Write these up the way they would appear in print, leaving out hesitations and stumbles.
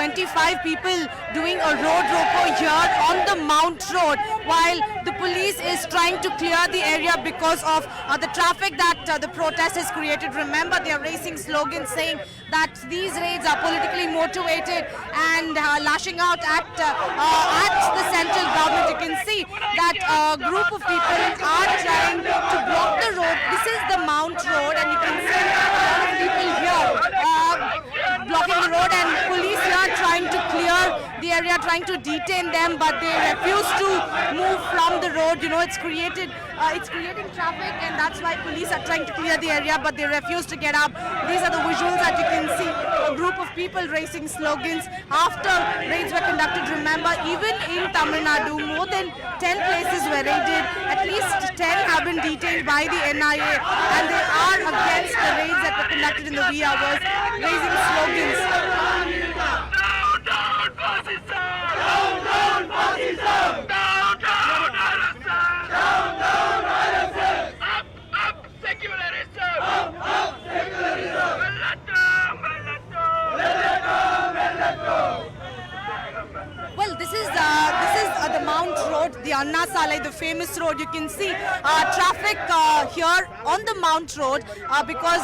25 people doing a road roko here on the Mount Road, while the police is trying to clear the area because of the traffic that the protest has created. Remember, they are raising slogans saying that these raids are politically motivated and lashing out at the central government. You can see that a group of people are trying to block the road. This is the Mount Road, and you can see a lot of people here blocking the road, and police here trying to clear the area, trying to detain them, but they refuse to move from the road. You know, it's creating traffic, and that's why police are trying to clear the area, but they refuse to get up. These are the visuals that you can see. A group of people raising slogans after raids were conducted. Remember, even in Tamil Nadu, more than 10 places were raided. At least 10 have been detained by the NIA, and they are against the raids that were conducted in the wee hours, raising slogans. Well, this is the Mount Road, the Anna Salai, the famous road. You can see traffic here on the Mount Road because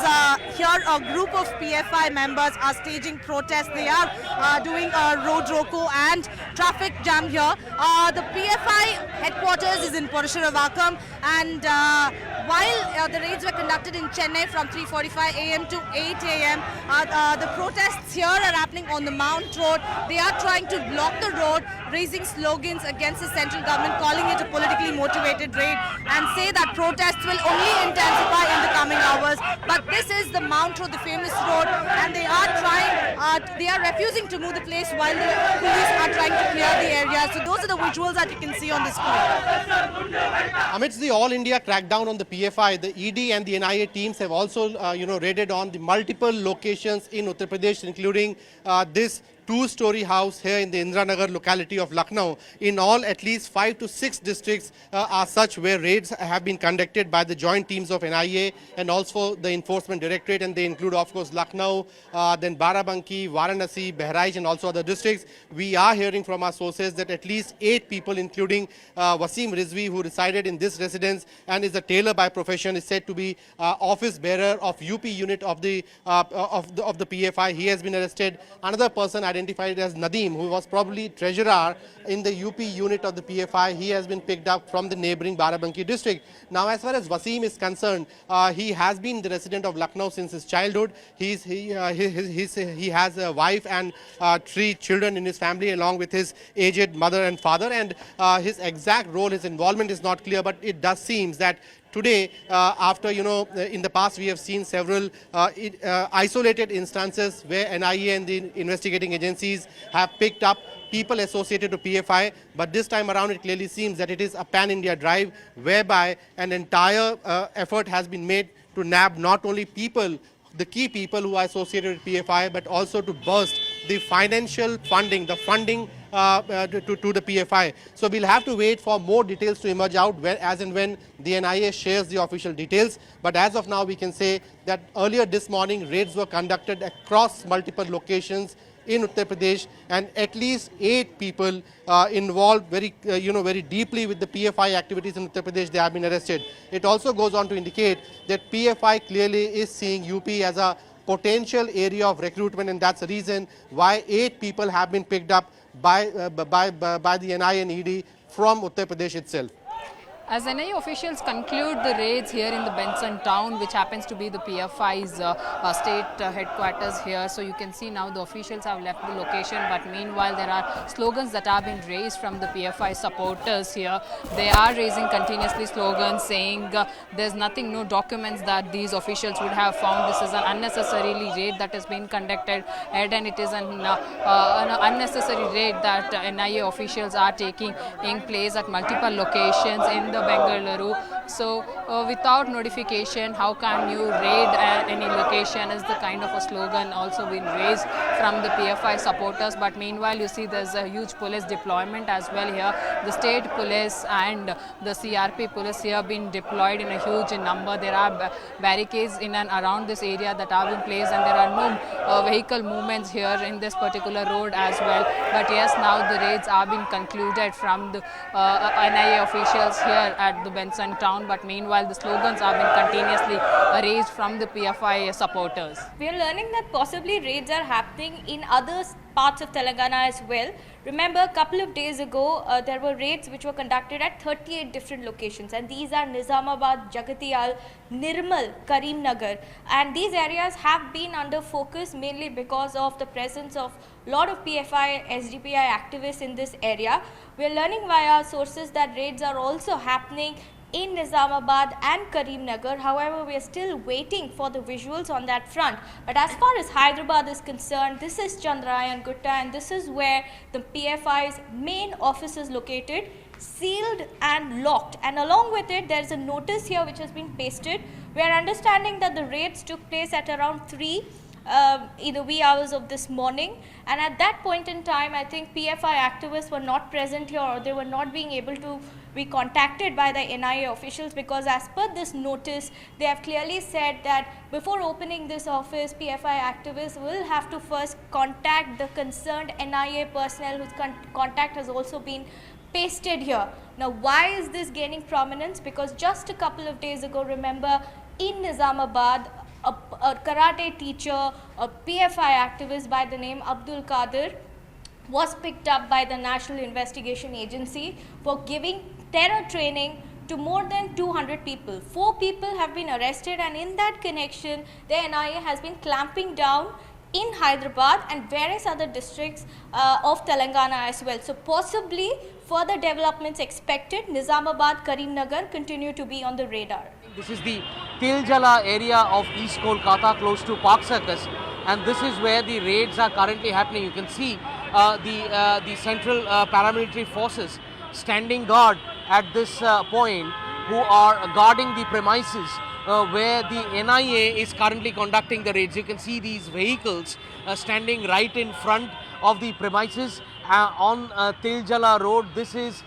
here a group of PFI members are staging protests. They are doing a road roko and traffic jam here. The PFI headquarters is in Porusharavakam, and while the raids were conducted in Chennai from 3:45 a.m. to 8 a.m., the protests here are happening on the Mount Road. They are trying to block the road, raising slogans against the central government, calling it a politically motivated raid, and say that protests will only intensify in the coming hours. But this is the Mount Road, the famous road, and they are refusing to move the place while the police are trying to clear the area. So those are the visuals that you can see on the screen. Amidst the All India crackdown on the PFI, the ED and the NIA teams have also, raided on the multiple locations in Uttar Pradesh, including this two-story house here in the Indranagar locality of Lucknow. In all, at least 5 to 6 districts are such where raids have been conducted by the joint teams of NIA and also the Enforcement Directorate, and they include, of course, Lucknow, then Barabanki, Varanasi, Bahraich, and also other districts. We are hearing from our sources that at least 8 people, including Wasim Rizvi, who resided in this residence and is a tailor by profession, is said to be office bearer of UP unit of the PFI. He has been arrested. Another person identified as Nadeem, who was probably treasurer in the UP unit of the PFI, he has been picked up from the neighboring Barabanki district. Now, as far as Wasim is concerned, he has been the resident of Lucknow since his childhood. He has a wife and 3 children in his family, along with his aged mother and father. And his exact role, his involvement is not clear, but it does seem that today, after, in the past we have seen several isolated instances where NIA and the investigating agencies have picked up people associated to PFI, but this time around it clearly seems that it is a pan-India drive whereby an entire effort has been made to nab not only people, the key people who are associated with PFI, but also to burst the financial funding, the funding to the PFI. So we'll have to wait for more details to emerge out as and when the NIA shares the official details. But as of now, we can say that earlier this morning, raids were conducted across multiple locations in Uttar Pradesh, and at least 8 people involved very deeply with the PFI activities in Uttar Pradesh, they have been arrested. It also goes on to indicate that PFI clearly is seeing UP as a potential area of recruitment, and that's the reason why 8 people have been picked up by the NIA and ED from Uttar Pradesh itself. As NIA officials conclude the raids here in the Benson town, which happens to be the PFI's state headquarters here. So you can see now the officials have left the location, but meanwhile there are slogans that have been raised from the PFI supporters here. They are raising continuously slogans saying there's nothing, no documents that these officials would have found. This is an unnecessarily raid that has been conducted, and it is an unnecessary raid that NIA officials are taking in place at multiple locations in the Bengaluru. So without notification, how can you raid any location is the kind of a slogan also been raised from the PFI supporters. But meanwhile, you see there's a huge police deployment as well here. The state police and the CRP police here been deployed in a huge number. There are barricades in and around this area that have been placed, and there are no vehicle movements here in this particular road as well. But yes, now the raids are being concluded from the NIA officials here at the Benson town. But meanwhile, the slogans are being continuously raised from the PFI supporters. We are learning that possibly raids are happening in other parts of Telangana as well. Remember, a couple of days ago, there were raids which were conducted at 38 different locations, and these are Nizamabad, Jagatiyal, Nirmal, Karimnagar, and these areas have been under focus mainly because of the presence of a lot of PFI, SDPI activists in this area. We are learning via sources that raids are also happening in Nizamabad and Karimnagar. However, we are still waiting for the visuals on that front. But as far as Hyderabad is concerned, this is Chandrayan Gutta, and this is where the PFI's main office is located, sealed and locked. And along with it, there is a notice here which has been pasted. We are understanding that the raids took place at around 3 in the wee hours of this morning, and at that point in time, I think PFI activists were not present here, or they were not being able to be contacted by the NIA officials, because as per this notice, they have clearly said that before opening this office, PFI activists will have to first contact the concerned NIA personnel, whose contact has also been pasted here. Now, why is this gaining prominence? Because just a couple of days ago, remember, in Nizamabad, a karate teacher, a PFI activist by the name Abdul Qadir was picked up by the National Investigation Agency for giving terror training to more than 200 people. 4 people have been arrested, and in that connection, the NIA has been clamping down in Hyderabad and various other districts of Telangana as well. So possibly further developments expected. Nizamabad, Karimnagar continue to be on the radar. This is the Tiljala area of East Kolkata, close to Park Circus, and this is where the raids are currently happening. You can see the central paramilitary forces standing guard at this point, who are guarding the premises where the NIA is currently conducting the raids. You can see these vehicles standing right in front of the premises on Tiljala Road. This is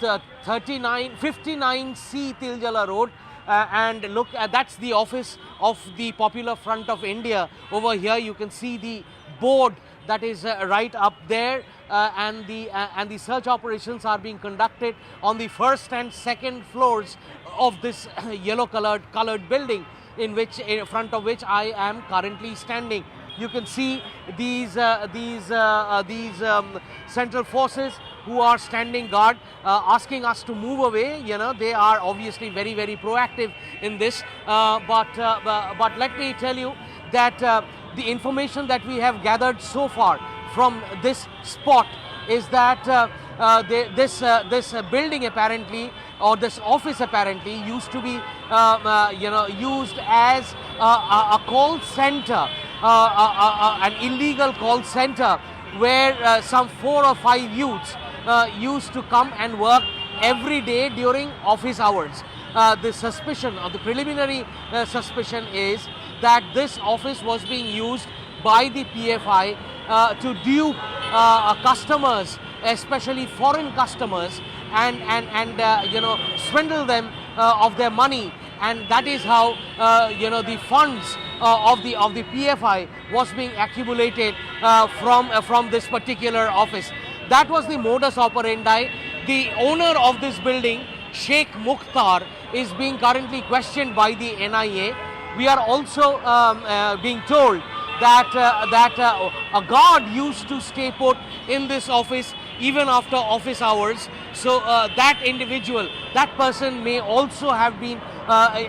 59C Tiljala Road, and look, that's the office of the Popular Front of India. Over here you can see the board that is right up there, and the search operations are being conducted on the first and second floors of this yellow colored building, in front of which I am currently standing. You can see these central forces who are standing guard, asking us to move away. You know, they are obviously very, very proactive in this. But let me tell you that the information that we have gathered so far from this spot is that this building apparently, or this office apparently, used to be used as a call center, an illegal call center, where some 4 or 5 youths used to come and work every day during office hours. The suspicion, or the preliminary suspicion, is that this office was being used by the PFI to dupe customers, especially foreign customers, and swindle them of their money, and that is how the funds of the PFI was being accumulated from this particular office. That was the modus operandi. The owner of this building, Sheikh Mukhtar, is being currently questioned by the NIA. We are also being told that a guard used to stay put in this office even after office hours. So that individual, that person may also have been,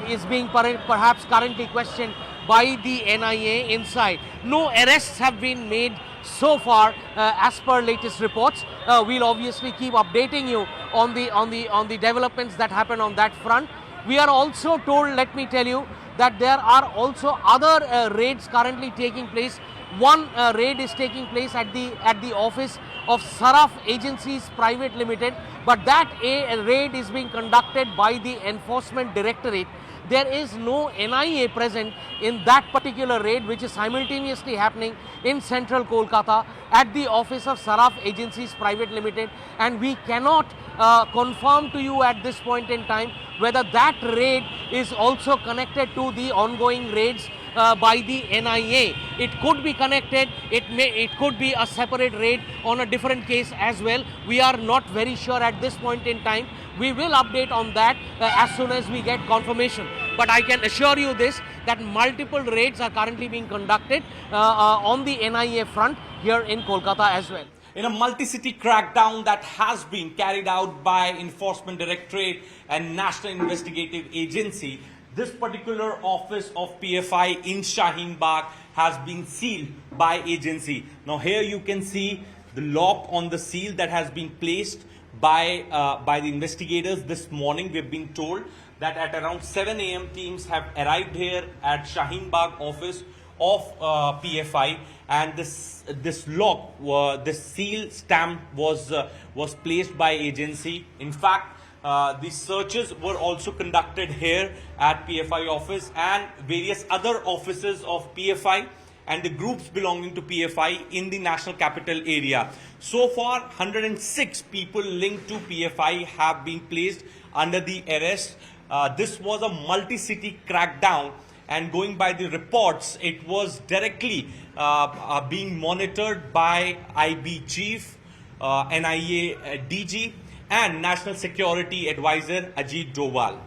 is being perhaps currently questioned by the NIA inside. No arrests have been made so far, as per latest reports. We'll obviously keep updating you on the developments that happen on that front. We are also told, let me tell you, that there are also other raids currently taking place. One raid is taking place at the office of Saraf Agencies Private Limited, but that a raid is being conducted by the Enforcement Directorate. There is no NIA present in that particular raid, which is simultaneously happening in central Kolkata at the office of Saraf Agencies Private Limited, and we cannot confirm to you at this point in time whether that raid is also connected to the ongoing raids by the NIA. It could be connected, it could be a separate raid on a different case as well. We are not very sure at this point in time. We will update on that as soon as we get confirmation. But I can assure you this, that multiple raids are currently being conducted on the NIA front here in Kolkata as well. In a multi-city crackdown that has been carried out by Enforcement Directorate and National Investigative Agency, this particular office of PFI in Shaheen Bagh has been sealed by agency. Now here you can see the lock on the seal that has been placed by the investigators this morning. We've been told that at around 7 a.m. teams have arrived here at Shaheen Bagh office of PFI, and this lock, this seal stamp was placed by agency. In fact, the searches were also conducted here at PFI office and various other offices of PFI and the groups belonging to PFI in the national capital area. So far, 106 people linked to PFI have been placed under the arrest. This was a multi-city crackdown, and going by the reports, it was directly being monitored by IB Chief, NIA DG and National Security Advisor Ajit Doval.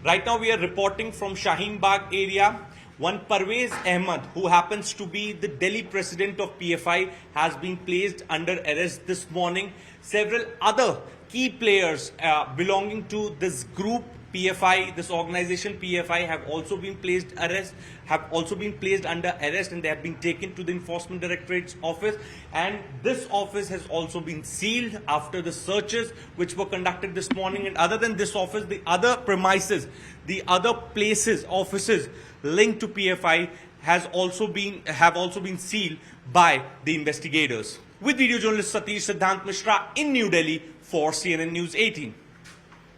Right now we are reporting from Shaheen Bagh area. One Parvez Ahmed, who happens to be the Delhi president of PFI, has been placed under arrest this morning. Several other key players belonging to this group PFI, this organization PFI, have also been placed under arrest, and they have been taken to the Enforcement Directorate's office, and this office has also been sealed after the searches which were conducted this morning. And other than this office, the other premises, the other places, offices linked to PFI have also been sealed by the investigators. With video journalist Satish Siddhant Mishra in New Delhi for CNN News 18.